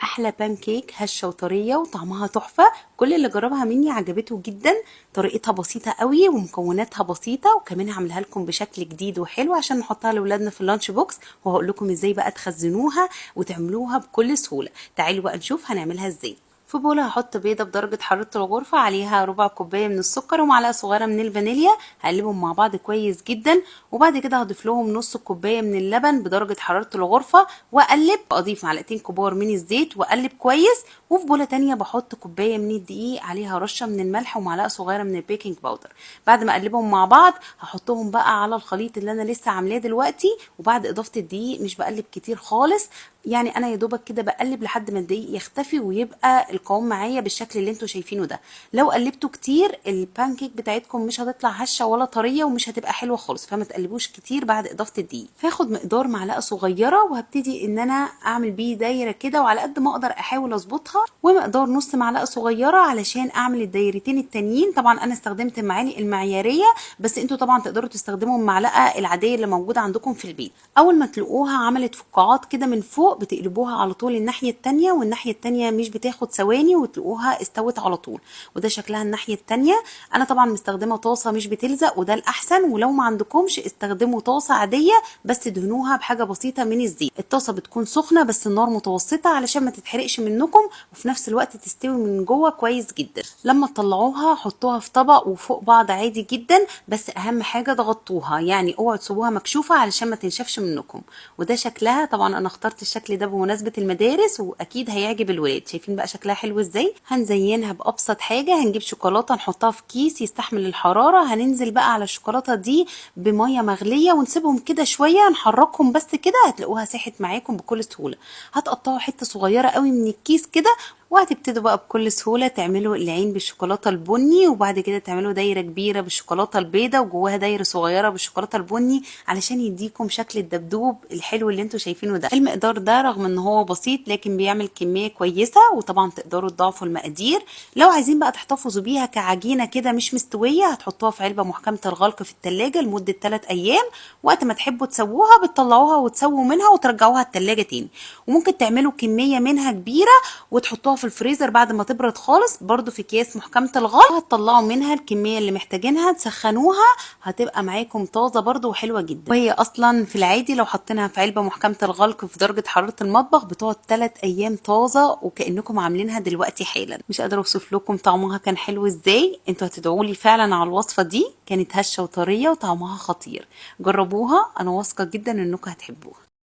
احلى بانكيك هشه وطريه وطعمها تحفه. كل اللي جربها مني عجبته جدا. طريقتها بسيطه قوي ومكوناتها بسيطه، وكمان هعملها لكم بشكل جديد وحلو عشان نحطها لاولادنا في اللانش بوكس، وهقول لكم ازاي بقى تخزنوها وتعملوها بكل سهوله. تعالوا بقى نشوف هنعملها ازاي. في بولة هحط بيضة بدرجة حرارة الغرفة، عليها ربع كوباية من السكر ومعلقة صغيرة من الفانيليا. هقلبهم مع بعض كويس جدا، وبعد كده هضيف لهم نص كوباية من اللبن بدرجة حرارة الغرفة واقلب. اضيف معلقتين كبار من الزيت واقلب كويس. وفي بولة تانية بحط كوباية من الدقيق، عليها رشة من الملح ومعلقة صغيرة من البيكنج باودر. بعد ما اقلبهم مع بعض هحطهم بقى على الخليط اللي انا لسه عاملاه دلوقتي. وبعد اضافة الدقيق مش بقلب كتير خالص، يعني انا يا دوبك كده بقلب لحد ما الدقيق يختفي ويبقى القوام معايا بالشكل اللي انتوا شايفينه ده. لو قلبتوا كتير البانكيك بتاعتكم مش هتطلع هشه ولا طريه ومش هتبقى حلوه خالص، فما تقلبوش كتير بعد اضافه الدقيق. هاخد مقدار معلقه صغيره وهبتدي ان انا اعمل بيه دايره كده، وعلى قد ما اقدر احاول اظبطها، ومقدار نص معلقه صغيره علشان اعمل الدايرتين التانيين. طبعا انا استخدمت المعالق المعياريه، بس انتوا طبعا تقدروا تستخدموا المعلقه العاديه اللي موجوده عندكم في البيت. اول ما تلاقوها عملت فقاعات كده من فوق بتقلبوها على طول الناحيه التانيه، والناحيه التانيه مش بتاخد ثواني وتلاقوها استوت على طول. وده شكلها الناحيه التانيه. انا طبعا مستخدمه طاسه مش بتلزق وده الاحسن، ولو ما عندكمش استخدموا طاسه عاديه بس دهنوها بحاجه بسيطه من الزيت. الطاسه بتكون سخنه بس النار متوسطه علشان ما تتحرقش منكم، وفي نفس الوقت تستوي من جوه كويس جدا. لما تطلعوها حطوها في طبق وفوق بعض عادي جدا، بس اهم حاجه تغطوها، يعني اوعوا تسيبوها مكشوفه علشان ما تنشفش منكم. وده شكلها. طبعا انا اخترت الشكل ده بمناسبه المدارس واكيد هيعجب الولاد. شايفين بقى شكلها حلو ازاي؟ هنزينها بابسط حاجه. هنجيب شوكولاته نحطها في كيس يستحمل الحراره، هننزل بقى على الشوكولاته دي بميه مغليه ونسيبهم كده شويه، نحركهم بس كده هتلاقوها ساحت معاكم بكل سهوله. هتقطعوا حته صغيره قوي من الكيس كده، وهتبتدوا بقى بكل سهولة تعملوا العين بالشوكولاتة البني، وبعد كده تعملوا دايرة كبيرة بالشوكولاتة البيضة وجواها دايرة صغيرة بالشوكولاتة البني، علشان يديكم شكل الدبدوب الحلو اللي انتوا شايفينه ده. المقدار ده رغم ان هو بسيط لكن بيعمل كمية كويسة، وطبعا تقدروا تضاعفوا المقادير. لو عايزين بقى تحتفظوا بيها كعجينة كده مش مستوية، هتحطوها في علبة محكمة الغلق في التلاجة لمدة 3 ايام. وقت ما تحبوا تسووها بتطلعوها وتسووا منها وترجعوها التلاجة تاني. وممكن تعملوا كمية منها كبيرة وتحطوها في الفريزر بعد ما تبرد خالص برضو في اكياس محكمة الغلق. هتطلعوا منها الكمية اللي محتاجينها تسخنوها، هتبقى معاكم طازة برضو وحلوة جدا. وهي اصلا في العادي لو حطيناها في علبة محكمة الغلق في درجة حرارة المطبخ بتقعد 3 ايام طازة وكأنكم عاملينها دلوقتي حالا. مش قادرة اوصف لكم طعمها كان حلو ازاي. انتوا هتدعوا لي فعلا على الوصفة دي، كانت هشة وطرية وطعمها خطير. جربوها، انا واثقة جدا انكم هتحبوها.